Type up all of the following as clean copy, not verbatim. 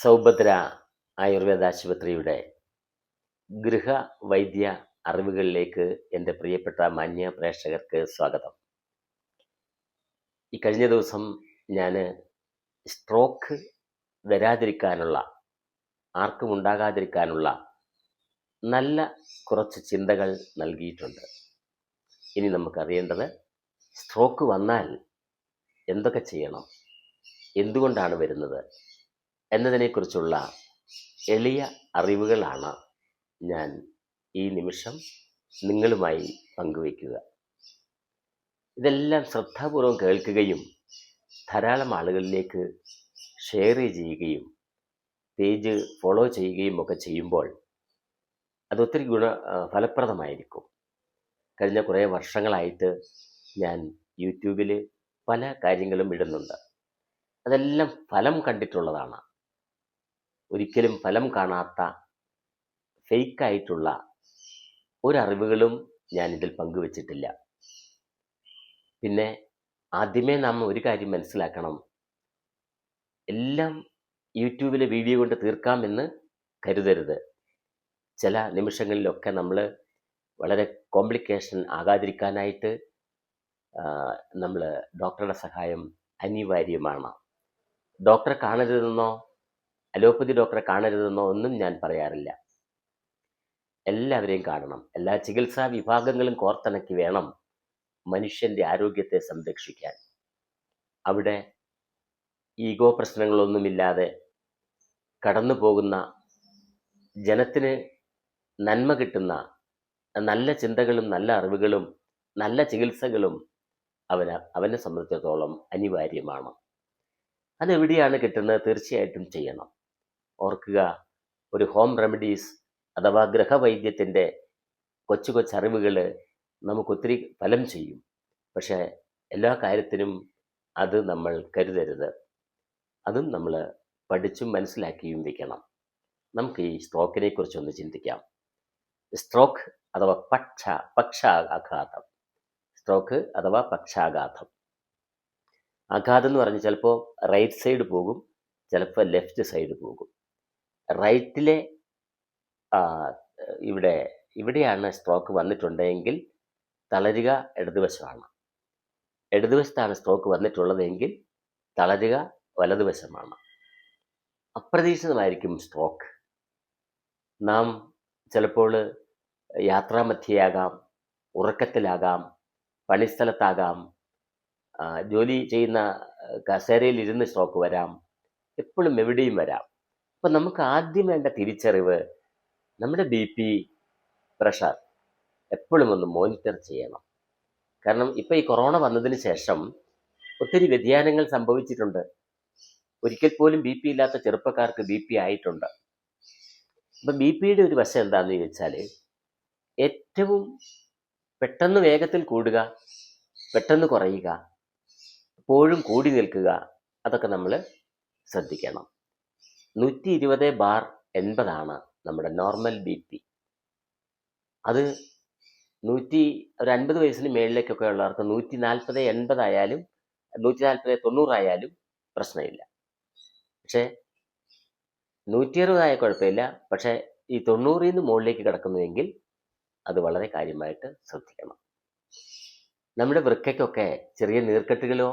സൗഭദ്ര ആയുർവേദ ആശുപത്രിയുടെ ഗൃഹവൈദ്യ അറിവുകളിലേക്ക് എൻ്റെ പ്രിയപ്പെട്ട മാന്യ പ്രേക്ഷകർക്ക് സ്വാഗതം. ഈ കഴിഞ്ഞ ദിവസം ഞാൻ സ്ട്രോക്ക് വരാതിരിക്കാനുള്ള, ആർക്കും ഉണ്ടാകാതിരിക്കാനുള്ള നല്ല കുറച്ച് ചിന്തകൾ നൽകിയിട്ടുണ്ട്. ഇനി നമുക്കറിയേണ്ടത് സ്ട്രോക്ക് വന്നാൽ എന്തൊക്കെ ചെയ്യണം, എന്തുകൊണ്ടാണ് വരുന്നത് എന്നതിനെക്കുറിച്ചുള്ള എളിയ അറിവുകളാണ് ഞാൻ ഈ നിമിഷം നിങ്ങളുമായി പങ്കുവയ്ക്കുക. ഇതെല്ലാം ശ്രദ്ധാപൂർവം കേൾക്കുകയും ധാരാളം ആളുകളിലേക്ക് ഷെയർ ചെയ്യുകയും പേജ് ഫോളോ ചെയ്യുകയും ഒക്കെ ചെയ്യുമ്പോൾ അതൊത്തിരി ഫലപ്രദമായിരിക്കും. കഴിഞ്ഞ കുറേ വർഷങ്ങളായിട്ട് ഞാൻ യൂട്യൂബിൽ പല കാര്യങ്ങളും ഇടുന്നുണ്ട്. അതെല്ലാം ഫലം കണ്ടിട്ടുള്ളതാണ്. ഒരിക്കലും ഫലം കാണാത്ത ഫേക്കായിട്ടുള്ള ഒരറിവുകളും ഞാനിതിൽ പങ്കുവച്ചിട്ടില്ല. പിന്നെ ആദ്യമേ നാം ഒരു കാര്യം മനസ്സിലാക്കണം, എല്ലാം യൂട്യൂബിലെ വീഡിയോ കൊണ്ട് തീർക്കാമെന്ന് കരുതരുത്. ചില നിമിഷങ്ങളിലൊക്കെ നമ്മൾ വളരെ കോംപ്ലിക്കേഷൻ ആകാതിരിക്കാനായിട്ട് നമ്മൾ ഡോക്ടറുടെ സഹായം അനിവാര്യമാണ്. ഡോക്ടറെ കാണരുതെന്നോ അലോപ്പതി ഡോക്ടറെ കാണരുതെന്നോ ഒന്നും ഞാൻ പറയാറില്ല. എല്ലാവരെയും കാണണം. എല്ലാ ചികിത്സാ വിഭാഗങ്ങളും കോർത്തിണക്കി വേണം മനുഷ്യൻ്റെ ആരോഗ്യത്തെ സംരക്ഷിക്കാൻ. അവിടെ ഈഗോ പ്രശ്നങ്ങളൊന്നുമില്ലാതെ കടന്നു പോകുന്ന, ജനത്തിന് നന്മ കിട്ടുന്ന നല്ല ചിന്തകളും നല്ല അറിവുകളും നല്ല ചികിത്സകളും അവനെ സംബന്ധിച്ചിടത്തോളം അനിവാര്യമാണ്. അതെവിടെയാണ് കിട്ടുന്നത്? തീർച്ചയായിട്ടും ചെയ്യണം. ഓർക്കുക, ഒരു ഹോം റെമഡീസ് അഥവാ ഗൃഹവൈദ്യത്തിൻ്റെ കൊച്ചു കൊച്ചറിവുകൾ നമുക്കൊത്തിരി ഫലം ചെയ്യും. പക്ഷേ എല്ലാ കാര്യത്തിനും അത് നമ്മൾ കരുതരുത്. അതും നമ്മൾ പഠിച്ചും മനസ്സിലാക്കിയും വയ്ക്കണം. നമുക്ക് ഈ സ്ട്രോക്കിനെ കുറിച്ചൊന്ന് ചിന്തിക്കാം. സ്ട്രോക്ക് അഥവാ പക്ഷാഘാതം. സ്ട്രോക്ക് അഥവാ പക്ഷാഘാതം. ആഘാതം എന്ന് പറഞ്ഞാൽ ചിലപ്പോൾ റൈറ്റ് സൈഡ് പോകും, ചിലപ്പോൾ ലെഫ്റ്റ് സൈഡ് പോകും. റൈറ്റിലെ ഇവിടെയാണ് സ്ട്രോക്ക് വന്നിട്ടുണ്ടെങ്കിൽ തളരുക ഇടതുവശമാണ്. ഇടതുവശത്താണ് സ്ട്രോക്ക് വന്നിട്ടുള്ളതെങ്കിൽ തളരുക വലതുവശമാണ്. അപ്രതീക്ഷിതമായിരിക്കും സ്ട്രോക്ക്. നാം ചിലപ്പോൾ യാത്രാമധ്യയാകാം, ഉറക്കത്തിലാകാം, പണിസ്ഥലത്താകാം, ജോലി ചെയ്യുന്ന കസേരയിൽ ഇരുന്ന് സ്ട്രോക്ക് വരാം, എപ്പോഴും എവിടെയും വരാം. അപ്പം നമുക്ക് ആദ്യം വേണ്ട തിരിച്ചറിവ്, നമ്മുടെ BP, പ്രഷർ എപ്പോഴും ഒന്ന് മോണിറ്റർ ചെയ്യണം. കാരണം ഇപ്പം ഈ കൊറോണ വന്നതിന് ശേഷം ഒത്തിരി വ്യതിയാനങ്ങൾ സംഭവിച്ചിട്ടുണ്ട്. ഒരിക്കൽ പോലും BP ഇല്ലാത്ത ചെറുപ്പക്കാർക്ക് BP ആയിട്ടുണ്ട്. അപ്പം BPയുടെ ഒരു വശം എന്താണെന്ന് ചോദിച്ചാൽ, ഏറ്റവും പെട്ടെന്ന് വേഗത്തിൽ കൂടുക, പെട്ടെന്ന് കുറയുക, എപ്പോഴും കൂടി നിൽക്കുക, അതൊക്കെ നമ്മൾ ശ്രദ്ധിക്കണം. 120/80 നമ്മുടെ നോർമൽ BP. അത് ഒരു 50 വയസ്സിന് മേളിലേക്കൊക്കെ ഉള്ളവർക്ക് 140/80 ആയാലും 140/90 ആയാലും പ്രശ്നമില്ല. പക്ഷേ 160 ആയ കുഴപ്പമില്ല. പക്ഷേ ഈ 90-ന് മുകളിലേക്ക് കിടക്കുന്നുവെങ്കിൽ അത് വളരെ കാര്യമായിട്ട് ശ്രദ്ധിക്കണം. നമ്മുടെ വൃക്കയ്ക്കൊക്കെ ചെറിയ നീർക്കെട്ടുകളോ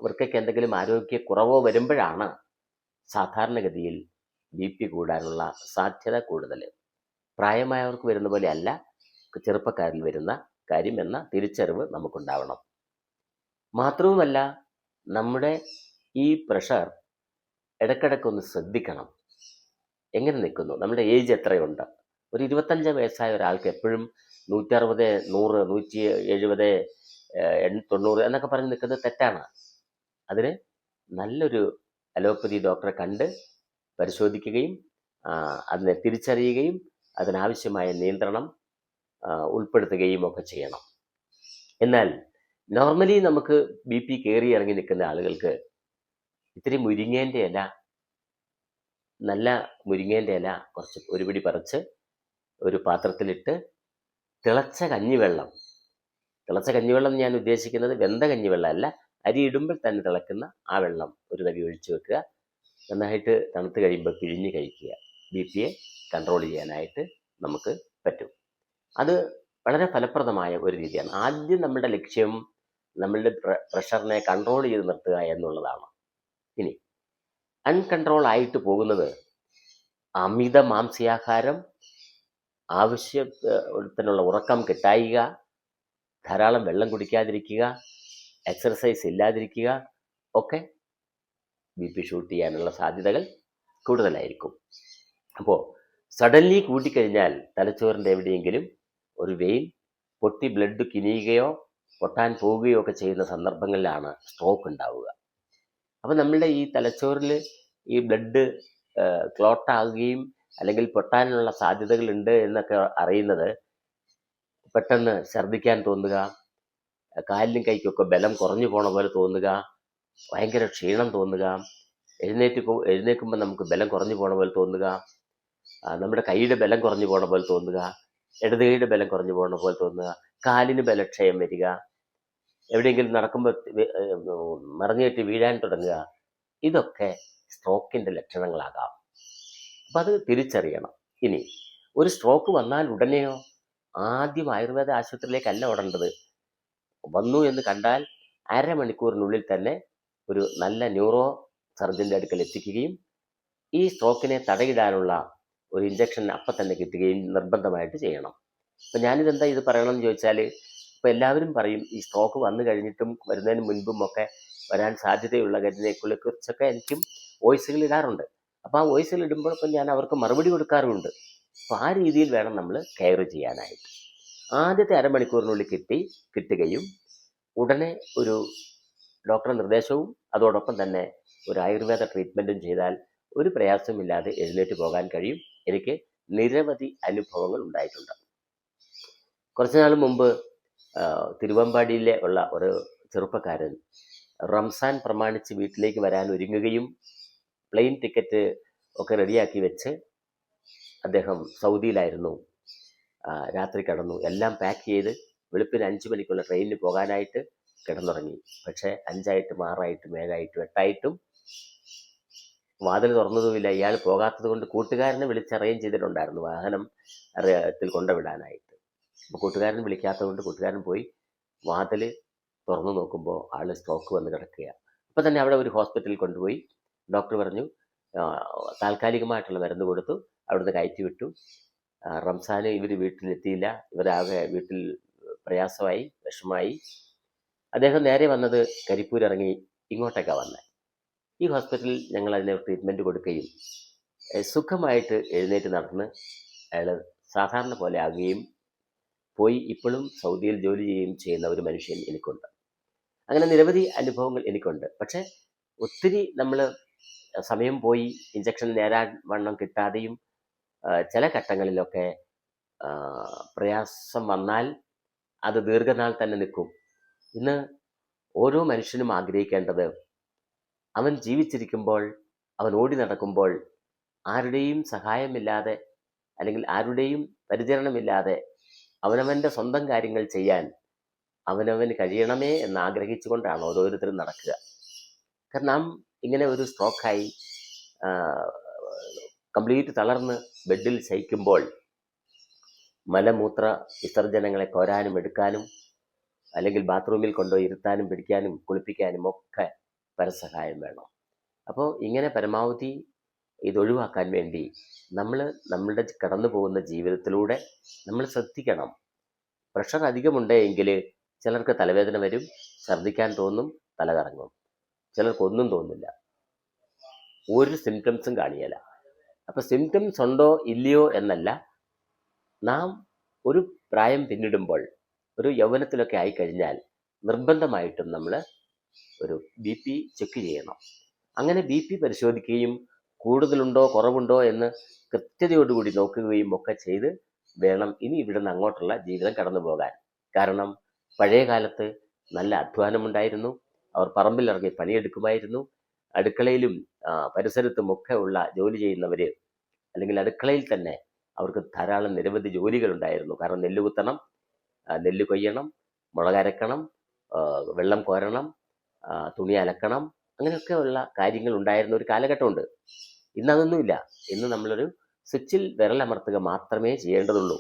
വൃക്കയ്ക്ക് എന്തെങ്കിലും ആരോഗ്യക്കുറവോ വരുമ്പോഴാണ് സാധാരണഗതിയിൽ BP കൂടാനുള്ള സാധ്യത കൂടുതൽ. പ്രായമായവർക്ക് വരുന്ന പോലെ അല്ല ചെറുപ്പക്കാരിൽ വരുന്ന കാര്യം എന്ന തിരിച്ചറിവ് നമുക്കുണ്ടാവണം. മാത്രവുമല്ല, നമ്മുടെ ഈ പ്രഷർ ഇടയ്ക്കിടയ്ക്കൊന്ന് ശ്രദ്ധിക്കണം. എങ്ങനെ നിൽക്കുന്നു, നമ്മുടെ ഏജ് എത്രയുണ്ട്? ഒരു 25 വയസ്സായ ഒരാൾക്ക് എപ്പോഴും 160, 100, 170, 90 എന്നൊക്കെ പറഞ്ഞ് നിൽക്കുന്നത് തെറ്റാണ്. അതിന് നല്ലൊരു അലോപ്പതി ഡോക്ടറെ കണ്ട് പരിശോധിക്കുകയും അതിനെ തിരിച്ചറിയുകയും അതിനാവശ്യമായ നിയന്ത്രണം ഉൾപ്പെടുത്തുകയും ഒക്കെ ചെയ്യണം. എന്നാൽ നോർമലി നമുക്ക് BP കയറി ഇറങ്ങി നിൽക്കുന്ന ആളുകൾക്ക് ഇത്തിരി മുരിങ്ങേൻ്റെ ഇല, നല്ല മുരിങ്ങേൻ്റെ ഇല കുറച്ച് ഒരു പിടി പറിച്ച് ഒരു പാത്രത്തിലിട്ട് തിളച്ച കഞ്ഞിവെള്ളം ഞാൻ ഉദ്ദേശിക്കുന്നത് വെന്ത കഞ്ഞിവെള്ളം അല്ല, അരി ഇടുമ്പോൾ തന്നെ തിളക്കുന്ന ആ വെള്ളം ഒരു തവി ഒഴിച്ചു വെക്കുക. നന്നായിട്ട് തണുത്ത് കഴിയുമ്പോൾ പിഴിഞ്ഞ് കഴിക്കുക. ബി.പിയെ കൺട്രോൾ ചെയ്യാനായിട്ട് നമുക്ക് പറ്റും. അത് വളരെ ഫലപ്രദമായ ഒരു രീതിയാണ്. ആദ്യം നമ്മുടെ ലക്ഷ്യം നമ്മളുടെ പ്രഷറിനെ കൺട്രോൾ ചെയ്ത് നിർത്തുക എന്നുള്ളതാണ്. ഇനി അൺകൺട്രോൾ ആയിട്ട് പോകുന്നത് അമിത മാംസ്യാഹാരം, ആവശ്യത്തിനുള്ള ഉറക്കം കിട്ടായിക, ധാരാളം വെള്ളം കുടിക്കാതിരിക്കുക, എക്സർസൈസ് ഇല്ലാതിരിക്കുക ഒക്കെ ബി.പി ഷൂട്ട് ചെയ്യാനുള്ള സാധ്യതകൾ കൂടുതലായിരിക്കും. അപ്പോൾ സഡൻലി കൂട്ടിക്കഴിഞ്ഞാൽ തലച്ചോറിൻ്റെ എവിടെയെങ്കിലും ഒരു വെയിൻ പൊട്ടി ബ്ലഡ് കിനിയുകയോ പൊട്ടാൻ പോവുകയോ ഒക്കെ ചെയ്യുന്ന സന്ദർഭങ്ങളിലാണ് സ്ട്രോക്ക് ഉണ്ടാവുക. അപ്പം നമ്മളുടെ ഈ തലച്ചോറിൽ ഈ ബ്ലഡ് ക്ലോട്ടാകുകയും അല്ലെങ്കിൽ പൊട്ടാനുള്ള സാധ്യതകളുണ്ട് എന്നൊക്കെ അറിയുന്നത് പെട്ടെന്ന് ഛർദ്ദിക്കാൻ തോന്നുക, കാലിനും കൈക്കൊക്കെ ബലം കുറഞ്ഞു പോണ പോലെ തോന്നുക, ഭയങ്കര ക്ഷീണം തോന്നുക, എഴുന്നേൽക്കുമ്പോൾ നമുക്ക് ബലം കുറഞ്ഞു പോണ പോലെ തോന്നുക, നമ്മുടെ കൈയുടെ ബലം കുറഞ്ഞു പോണ പോലെ തോന്നുക, ഇടത് കൈയുടെ ബലം കുറഞ്ഞു പോണ പോലെ തോന്നുക, കാലിന് ബലക്ഷയം വരിക, എവിടെയെങ്കിലും നടക്കുമ്പോൾ മറിഞ്ഞേറ്റ് വീഴാൻ തുടങ്ങുക, ഇതൊക്കെ സ്ട്രോക്കിൻ്റെ ലക്ഷണങ്ങളാകാം. അപ്പം അത് തിരിച്ചറിയണം. ഇനി ഒരു സ്ട്രോക്ക് വന്നാൽ ഉടനെയോ ആദ്യം ആയുർവേദ ആശുപത്രിയിലേക്കല്ല ഓടേണ്ടത്. വന്നു എന്ന് കണ്ടാൽ അരമണിക്കൂറിനുള്ളിൽ തന്നെ ഒരു നല്ല ന്യൂറോ സർജൻ്റെ അടുക്കൽ എത്തിക്കുകയും ഈ സ്ട്രോക്കിനെ തടയിടാനുള്ള ഒരു ഇഞ്ചക്ഷൻ അപ്പം തന്നെ കിട്ടുകയും നിർബന്ധമായിട്ട് ചെയ്യണം. അപ്പം ഞാനിതെന്താ ഇത് പറയണമെന്ന് ചോദിച്ചാൽ, ഇപ്പോൾ എല്ലാവരും പറയും ഈ സ്ട്രോക്ക് വന്നു കഴിഞ്ഞിട്ടും വരുന്നതിന് മുൻപും ഒക്കെ വരാൻ സാധ്യതയുള്ള കാര്യങ്ങളെക്കുറിച്ചൊക്കെ എനിക്കും വോയിസുകൾ ഇടാറുണ്ട്. അപ്പോൾ ആ വോയിസുകൾ ഇടുമ്പോൾ ഇപ്പം ഞാൻ അവർക്ക് മറുപടി കൊടുക്കാറുമുണ്ട്. അപ്പോൾ ആ രീതിയിൽ വേണം നമ്മൾ കെയർ ചെയ്യാനായിട്ട്. ആദ്യത്തെ അരമണിക്കൂറിനുള്ളിൽ കിട്ടുകയും ഉടനെ ഒരു ഡോക്ടറുടെ നിർദ്ദേശവും അതോടൊപ്പം തന്നെ ഒരു ആയുർവേദ ട്രീറ്റ്മെൻറ്റും ചെയ്താൽ ഒരു പ്രയാസമില്ലാതെ എഴുന്നേറ്റ് പോകാൻ കഴിയും. എനിക്ക് നിരവധി അനുഭവങ്ങൾ ഉണ്ടായിട്ടുണ്ട്. കുറച്ച് നാൾ മുമ്പ് തിരുവമ്പാടിയിലെ ഉള്ള ഒരു ചെറുപ്പക്കാരൻ റംസാൻ പ്രമാണിച്ച് വീട്ടിലേക്ക് വരാൻ ഒരുങ്ങുകയും പ്ലെയിൻ ടിക്കറ്റ് ഒക്കെ റെഡിയാക്കി വെച്ച് അദ്ദേഹം സൗദിയിലായിരുന്നു. രാത്രി കിടന്നു, എല്ലാം പാക്ക് ചെയ്ത് വെളുപ്പിന് 5 മണിക്കുള്ള ട്രെയിനിന് പോകാനായിട്ട് കിടന്നുറങ്ങി. പക്ഷേ 5 6 7 8 വാതിൽ തുറന്നതുമില്ല. ഇയാൾ പോകാത്തത് കൊണ്ട് കൂട്ടുകാരനെ വിളിച്ച് അറേഞ്ച് ചെയ്തിട്ടുണ്ടായിരുന്നു വാഹനം കൊണ്ടുവിടാനായിട്ട്. അപ്പോൾ കൂട്ടുകാരൻ വിളിക്കാത്തത് കൊണ്ട് കൂട്ടുകാരൻ പോയി വാതിൽ തുറന്നു നോക്കുമ്പോൾ ആൾ സ്ട്രോക്ക് വന്ന് കിടക്കുക. അപ്പോൾ തന്നെ അവിടെ ഒരു ഹോസ്പിറ്റലിൽ കൊണ്ടുപോയി ഡോക്ടർ പറഞ്ഞു താൽക്കാലികമായിട്ടുള്ള മരുന്ന് കൊടുത്തു, അവിടുന്ന് കയറ്റി വിട്ടു. റംസാന് ഇവർ വീട്ടിലെത്തിയില്ല. ഇവരാകെ വീട്ടിൽ പ്രയാസമായി, വിഷമായി. അദ്ദേഹം നേരെ വന്നത് കരിപ്പൂരിറങ്ങി ഇങ്ങോട്ടേക്കാണ് വന്നത്. ഈ ഹോസ്പിറ്റലിൽ ഞങ്ങൾ അതിന് ട്രീറ്റ്മെൻറ്റ് കൊടുക്കുകയും സുഖമായിട്ട് എഴുന്നേറ്റ് നടന്ന് അയാൾ സാധാരണ പോലെ ആകുകയും പോയി ഇപ്പോഴും സൗദിയിൽ ജോലി ചെയ്യുന്ന ഒരു മനുഷ്യൻ എനിക്കുണ്ട്. അങ്ങനെ നിരവധി അനുഭവങ്ങൾ എനിക്കുണ്ട്. പക്ഷേ ഒത്തിരി നമ്മൾ സമയം പോയി ഇഞ്ചക്ഷൻ നേരാൻ വണ്ണം കിട്ടാതെയും ചില ഘട്ടങ്ങളിലൊക്കെ പ്രയാസം വന്നാൽ അത് ദീർഘനാൾ തന്നെ നിൽക്കും. ഇന്ന് ഓരോ മനുഷ്യനും ആഗ്രഹിക്കേണ്ടത് അവൻ ജീവിച്ചിരിക്കുമ്പോൾ, അവൻ ഓടി നടക്കുമ്പോൾ ആരുടെയും സഹായമില്ലാതെ അല്ലെങ്കിൽ ആരുടെയും പരിചരണമില്ലാതെ അവനവൻ്റെ സ്വന്തം കാര്യങ്ങൾ ചെയ്യാൻ അവനവന് കഴിയണമേ എന്ന് ആഗ്രഹിച്ചുകൊണ്ടാണ് ഓരോരുത്തരും നടക്കുക. കാരണം നാം ഇങ്ങനെ ഒരു സ്ട്രോക്കായി കംപ്ലീറ്റ് തളർന്ന് ബെഡിൽ ശയിക്കുമ്പോൾ മലമൂത്ര വിസർജനങ്ങളെ കോരാനും എടുക്കാനും അല്ലെങ്കിൽ ബാത്റൂമിൽ കൊണ്ടുപോയി ഇരുത്താനും പിടിക്കാനും കുളിപ്പിക്കാനും ഒക്കെ പരസഹായം വേണം. അപ്പോൾ ഇങ്ങനെ പരമാവധി ഇതൊഴിവാക്കാൻ വേണ്ടി നമ്മളുടെ കടന്നു പോകുന്ന ജീവിതത്തിലൂടെ നമ്മൾ ശ്രദ്ധിക്കണം. പ്രഷർ അധികമുണ്ടെങ്കിൽ ചിലർക്ക് തലവേദന വരും, ഛർദ്ദിക്കാൻ തോന്നും, തല കറങ്ങും. ചിലർക്കൊന്നും തോന്നില്ല, ഒരു സിംറ്റംസും കാണിയല്ല. അപ്പോൾ സിംറ്റംസ് ഉണ്ടോ ഇല്ലയോ എന്നല്ല, നാം ഒരു പ്രായം പിന്നിടുമ്പോൾ ഒരു യൗവനത്തിലൊക്കെ ആയിക്കഴിഞ്ഞാൽ നിർബന്ധമായിട്ടും നമ്മൾ ഒരു BP ചെക്ക് ചെയ്യണം. അങ്ങനെ BP പരിശോധിക്കുകയും കൂടുതലുണ്ടോ കുറവുണ്ടോ എന്ന് കൃത്യതയോടുകൂടി നോക്കുകയും ഒക്കെ ചെയ്ത് വേണം ഇനി ഇവിടുന്ന് അങ്ങോട്ടുള്ള ജീവിതം കടന്നു പോകാൻ. കാരണം പഴയ കാലത്ത് നല്ല അധ്വാനമുണ്ടായിരുന്നു. അവർ പറമ്പിലിറങ്ങി പണിയെടുക്കുമായിരുന്നു. അടുക്കളയിലും പരിസരത്തുമൊക്കെ ഉള്ള ജോലി ചെയ്യുന്നവർ അല്ലെങ്കിൽ അടുക്കളയിൽ തന്നെ അവർക്ക് ധാരാളം നിരവധി ജോലികളുണ്ടായിരുന്നു. കാരണം നെല്ല് കുത്തണം, നെല്ല് കൊയ്യണം, മുളകരക്കണം, വെള്ളം കോരണം, തുണി അലക്കണം, അങ്ങനെയൊക്കെയുള്ള കാര്യങ്ങൾ ഉണ്ടായിരുന്ന ഒരു കാലഘട്ടമുണ്ട്. ഇന്നതൊന്നുമില്ല. ഇന്ന് നമ്മളൊരു സ്വിച്ചിൽ വിരലമർത്തുക മാത്രമേ ചെയ്യേണ്ടതുള്ളൂ.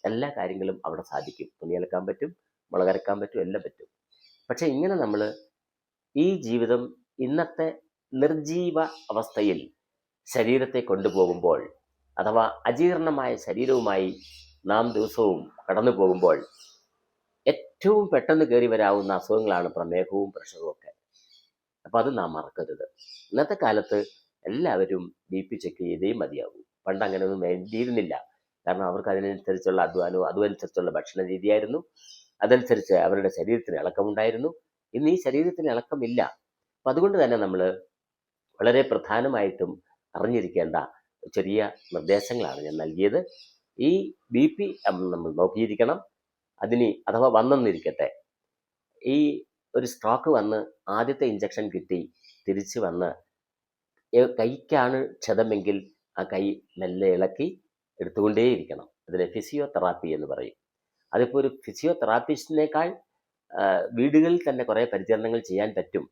എല്ലാ കാര്യങ്ങളും അവിടെ സാധിക്കും. തുണി അലക്കാൻ പറ്റും, മുളകരക്കാൻ പറ്റും, എല്ലാം പറ്റും. പക്ഷെ ഇങ്ങനെ നമ്മൾ ഈ ജീവിതം ഇന്നത്തെ നിർജീവ അവസ്ഥയിൽ ശരീരത്തെ കൊണ്ടുപോകുമ്പോൾ, അഥവാ അജീർണമായ ശരീരവുമായി നാം ദിവസവും കടന്നു പോകുമ്പോൾ ഏറ്റവും പെട്ടെന്ന് കയറി വരാവുന്ന അസുഖങ്ങളാണ് പ്രമേഹവും പ്രഷറും ഒക്കെ. അപ്പം അത് നാം മറക്കരുത്. ഇന്നത്തെ കാലത്ത് എല്ലാവരും BP ചെക്ക് ചെയ്തേ മതിയാകും. പണ്ട് അങ്ങനെയൊന്നും വേണ്ടിയിരുന്നില്ല. കാരണം അവർക്ക് അതിനനുസരിച്ചുള്ള അധ്വാനവും അതുമനുസരിച്ചുള്ള ഭക്ഷണ രീതിയായിരുന്നു. അതനുസരിച്ച് അവരുടെ ശരീരത്തിന് ഇളക്കമുണ്ടായിരുന്നു. ഇന്ന് ഈ ശരീരത്തിന് ഇളക്കമില്ല. അപ്പം അതുകൊണ്ട് തന്നെ നമ്മൾ വളരെ പ്രധാനമായിട്ടും അറിഞ്ഞിരിക്കേണ്ട ചെറിയ നിർദ്ദേശങ്ങളാണ് ഞാൻ നൽകിയത്. ഈ BP നമ്മൾ നോക്കിയിരിക്കണം. അതിന് അഥവാ വന്നെന്നിരിക്കട്ടെ, ഈ ഒരു സ്ട്രോക്ക് വന്ന് ആദ്യത്തെ ഇഞ്ചക്ഷൻ കിട്ടി തിരിച്ച് വന്ന് കൈക്കാണ് ക്ഷതമെങ്കിൽ ആ കൈ മെല്ലെ ഇളക്കി എടുത്തുകൊണ്ടേയിരിക്കണം. അതിനെ ഫിസിയോതെറാപ്പി എന്ന് പറയും. അതിപ്പോൾ ഒരു ഫിസിയോതെറാപ്പിസ്റ്റിനേക്കാൾ വീടുകളിൽ തന്നെ കുറേ പരിചരണങ്ങൾ ചെയ്യാൻ പറ്റും.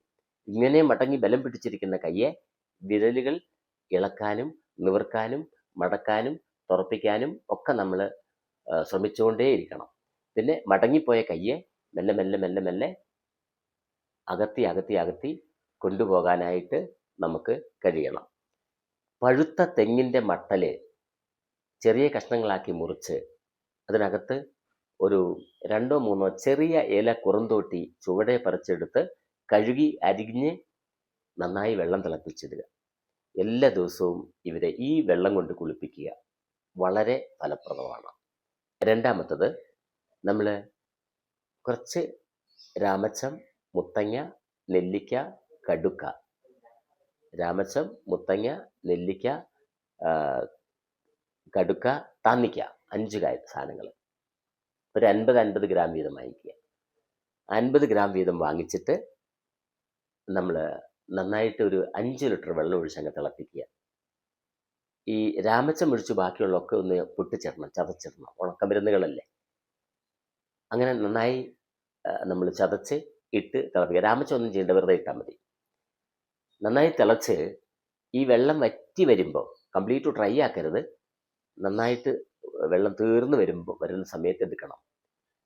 ഇങ്ങനെ മടങ്ങി ബലം പിടിച്ചിരിക്കുന്ന കയ്യെ വിരലുകൾ ഇളക്കാനും നിവർക്കാനും മടക്കാനും തുറപ്പിക്കാനും ഒക്കെ നമ്മൾ ശ്രമിച്ചുകൊണ്ടേയിരിക്കണം. പിന്നെ മടങ്ങിപ്പോയ കയ്യെ മെല്ലെ മെല്ലെ മെല്ലെ മെല്ലെ അകത്തി കൊണ്ടുപോകാനായിട്ട് നമുക്ക് കഴിയണം. പഴുത്ത തെങ്ങിൻ്റെ മട്ടല് ചെറിയ കഷ്ണങ്ങളാക്കി മുറിച്ച് അതിനകത്ത് ഒരു 2-3 ചെറിയ ഇല കുറുന്തോട്ടി ചുവടെ പറിച്ചെടുത്ത് കഴുകി അരിഞ്ഞ് നന്നായി വെള്ളം തിളപ്പിച്ചിടുക. എല്ലാ ദിവസവും ഇവരെ ഈ വെള്ളം കൊണ്ട് കുളിപ്പിക്കുക. വളരെ ഫലപ്രദമാണ്. രണ്ടാമത്തത്, നമ്മൾ കുറച്ച് രാമച്ചം, മുത്തങ്ങ, നെല്ലിക്ക, കടുക്ക, രാമച്ചം, മുത്തങ്ങ, നെല്ലിക്ക, കടുക്ക, താന്നിക്ക, 5 സാധനങ്ങൾ ഒരു 50 ഗ്രാം വീതം വാങ്ങിക്കുക. 50 ഗ്രാം വീതം വാങ്ങിച്ചിട്ട് നമ്മൾ നന്നായിട്ട് ഒരു 5 ലിറ്റർ വെള്ളം ഒഴിച്ചങ്ങ് തിളപ്പിക്കുക. ഈ രാമച്ചം ഒഴിച്ച് ബാക്കിയുള്ളതൊക്കെ ഒന്ന് പൊട്ടിച്ചിടണം, ചതച്ചിടണം. ഉണക്കമരുന്നുകളല്ലേ. അങ്ങനെ നന്നായി നമ്മൾ ചതച്ച് ഇട്ട് തിളപ്പിക്കുക. രാമച്ചം ഒന്നും ചെയ്യേണ്ട, വെറുതെ ഇട്ടാൽ മതി. നന്നായി തിളച്ച് ഈ വെള്ളം വറ്റി വരുമ്പോൾ, കംപ്ലീറ്റ് ഡ്രൈ ആക്കരുത്, നന്നായിട്ട് വെള്ളം തീർന്ന് വരുന്ന സമയത്ത് എടുക്കണം.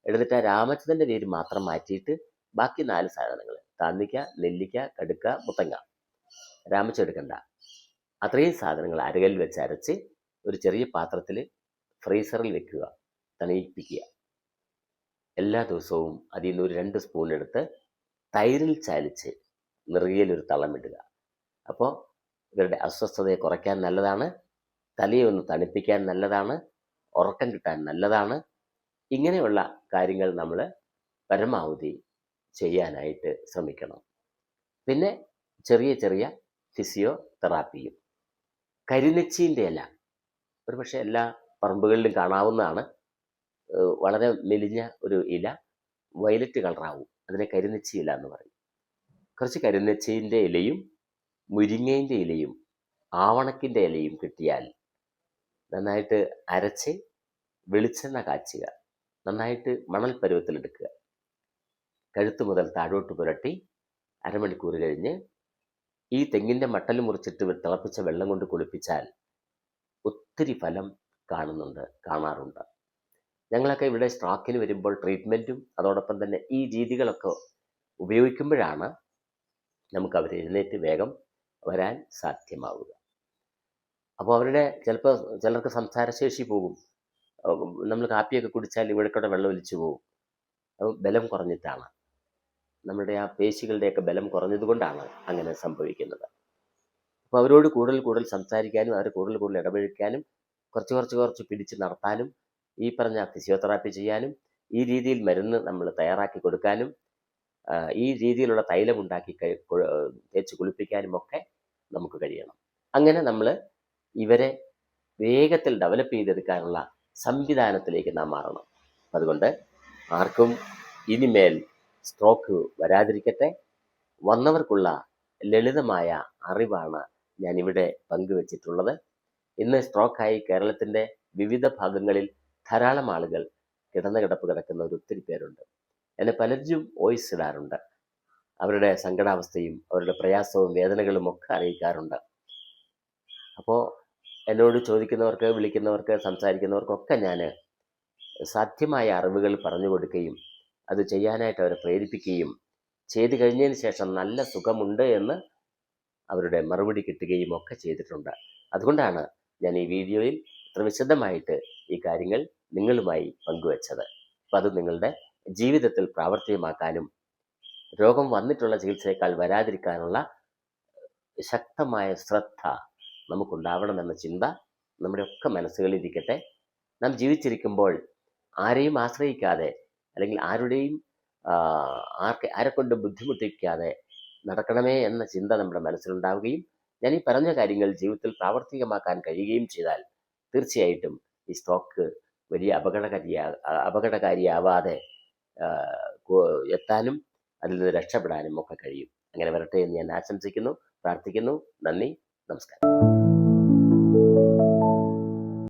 എടുത്തിട്ട് ആ രാമച്ചത്തിൻ്റെ വേര് മാത്രം മാറ്റിയിട്ട് ബാക്കി 4 സാധനങ്ങൾ, താന്നിക്ക, നെല്ലിക്ക, കടുക്ക, മുത്തങ്ങ, രാമച്ചം എടുക്കണ്ട, അത്രയും സാധനങ്ങൾ അരകല്ലിൽ വെച്ച് അരച്ച് ഒരു ചെറിയ പാത്രത്തിൽ ഫ്രീസറിൽ വെക്കുക, തണുപ്പിക്കുക. എല്ലാ ദിവസവും അതിൽ നിന്ന് ഒരു 2 സ്പൂൺ എടുത്ത് തൈരിൽ ചാലിച്ച് നെറുകയിലൊരു തളമിടുക. അപ്പോൾ ഇവരുടെ അസ്വസ്ഥതയെ കുറയ്ക്കാൻ നല്ലതാണ്, തലയെ ഒന്ന് തണുപ്പിക്കാൻ നല്ലതാണ്, ഉറക്കം കിട്ടാൻ നല്ലതാണ്. ഇങ്ങനെയുള്ള കാര്യങ്ങൾ നമ്മൾ പരമാവധി ചെയ്യാനായിട്ട് ശ്രമിക്കണം. പിന്നെ ചെറിയ ചെറിയ ഫിസിയോതെറാപ്പിയും. കരിനെച്ചീൻ്റെ ഇല ഒരു പക്ഷേ എല്ലാ പറമ്പുകളിലും കാണാവുന്നതാണ്. വളരെ മെലിഞ്ഞ ഒരു ഇല, വയലറ്റ് കളറാവും. അതിനെ കരിനെച്ചി ഇല എന്ന് പറയും. കുറച്ച് കരിനെച്ചീൻ്റെ ഇലയും മുരിങ്ങേൻ്റെ ഇലയും ആവണക്കിൻ്റെ ഇലയും കിട്ടിയാൽ നന്നായിട്ട് അരച്ച് വെളിച്ചെണ്ണ കാച്ചുക, നന്നായിട്ട് മണൽ പരുവത്തിലെടുക്കുക. കഴുത്ത് മുതൽ താഴോട്ട് പുരട്ടി അരമണിക്കൂർ കഴിഞ്ഞ് ഈ തെങ്ങിൻ്റെ മട്ടൽ മുറിച്ചിട്ട് തിളപ്പിച്ച വെള്ളം കൊണ്ട് കുളിപ്പിച്ചാൽ ഒത്തിരി ഫലം കാണാറുണ്ട്. ഞങ്ങളൊക്കെ ഇവിടെ സ്ട്രോക്കിന് വരുമ്പോൾ ട്രീറ്റ്മെൻറ്റും അതോടൊപ്പം തന്നെ ഈ രീതികളൊക്കെ ഉപയോഗിക്കുമ്പോഴാണ് നമുക്ക് അവർ എഴുന്നേറ്റ് വേഗം വരാൻ സാധ്യമാവുക. അപ്പോൾ അവരുടെ ചിലപ്പോൾ ചിലർക്ക് സംസാരശേഷി പോകും. നമ്മൾ കാപ്പിയൊക്കെ കുടിച്ചാൽ ഇവിടെക്കൂടെ വെള്ളം ഒലിച്ചു പോകും. ബലം കുറഞ്ഞിട്ടാണ്, നമ്മുടെ ആ പേശികളുടെയൊക്കെ ബലം കുറഞ്ഞതുകൊണ്ടാണ് അങ്ങനെ സംഭവിക്കുന്നത്. അപ്പോൾ അവരോട് കൂടുതൽ സംസാരിക്കാനും അവർ കൂടുതൽ ഇടപഴകാനും കുറച്ച് പിടിച്ച് നടത്താനും ഈ പറഞ്ഞ ഫിസിയോതെറാപ്പി ചെയ്യാനും ഈ രീതിയിൽ മരുന്ന് നമ്മൾ തയ്യാറാക്കി കൊടുക്കാനും ഈ രീതിയിലുള്ള തൈലം ഉണ്ടാക്കി തേച്ച് കുളിപ്പിക്കാനും ഒക്കെ നമുക്ക് കഴിയണം. അങ്ങനെ നമ്മൾ ഇവരെ വേഗത്തിൽ ഡെവലപ്പ് ചെയ്തെടുക്കാനുള്ള സംവിധാനത്തിലേക്ക് നാം മാറണം. അതുകൊണ്ട് ആർക്കും ഇനിമേൽ സ്ട്രോക്ക് വരാതിരിക്കട്ടെ. വന്നവർക്കുള്ള ലളിതമായ അറിവാണ് ഞാനിവിടെ പങ്കുവച്ചിട്ടുള്ളത്. ഇന്ന് സ്ട്രോക്കായി കേരളത്തിൻ്റെ വിവിധ ഭാഗങ്ങളിൽ ധാരാളം ആളുകൾ കിടക്കുന്ന ഒത്തിരി പേരുണ്ട്. എന്നെ പലരും വോയിസ് ഇടാറുണ്ട്. അവരുടെ സങ്കടാവസ്ഥയും അവരുടെ പ്രയാസവും വേദനകളും ഒക്കെ അറിയിക്കാറുണ്ട്. അപ്പോൾ എന്നോട് ചോദിക്കുന്നവർക്ക്, വിളിക്കുന്നവർക്ക്, സംസാരിക്കുന്നവർക്കൊക്കെ ഞാൻ സാധ്യമായ അറിവുകൾ പറഞ്ഞു കൊടുക്കുകയും അത് ചെയ്യാനായിട്ട് അവരെ പ്രേരിപ്പിക്കുകയും ചെയ്തു കഴിഞ്ഞതിന് ശേഷം നല്ല സുഖമുണ്ട് എന്ന് അവരുടെ മറുപടി കിട്ടുകയും ഒക്കെ ചെയ്തിട്ടുണ്ട്. അതുകൊണ്ടാണ് ഞാൻ ഈ വീഡിയോയിൽ ഇത്ര വിശദമായിട്ട് ഈ കാര്യങ്ങൾ നിങ്ങളുമായി പങ്കുവച്ചത്. അപ്പം അത് നിങ്ങളുടെ ജീവിതത്തിൽ പ്രാവർത്തികമാക്കാനും രോഗം വന്നിട്ടുള്ള ചികിത്സയേക്കാൾ വരാതിരിക്കാനുള്ള ശക്തമായ ശ്രദ്ധ നമുക്കുണ്ടാവണമെന്ന ചിന്ത നമ്മുടെ ഒക്കെ മനസ്സുകളിലിരിക്കട്ടെ. നാം ജീവിച്ചിരിക്കുമ്പോൾ ആരെയും ആശ്രയിക്കാതെ അല്ലെങ്കിൽ ആരുടെയും ആരെക്കൊണ്ട് ബുദ്ധിമുട്ടിക്കാതെ നടക്കണമേ എന്ന ചിന്ത നമ്മുടെ മനസ്സിലുണ്ടാവുകയും ഞാൻ ഈ പറഞ്ഞ കാര്യങ്ങൾ ജീവിതത്തിൽ പ്രാവർത്തികമാക്കാൻ കഴിയുകയും ചെയ്താൽ തീർച്ചയായിട്ടും ഈ സ്ട്രോക്ക് വലിയ അപകടകാരിയാവാതെ എത്താനും അതിൽ നിന്ന് രക്ഷപ്പെടാനും ഒക്കെ കഴിയും. അങ്ങനെ വരട്ടെ എന്ന് ഞാൻ ആശംസിക്കുന്നു, പ്രാർത്ഥിക്കുന്നു. നന്ദി, നമസ്കാരം.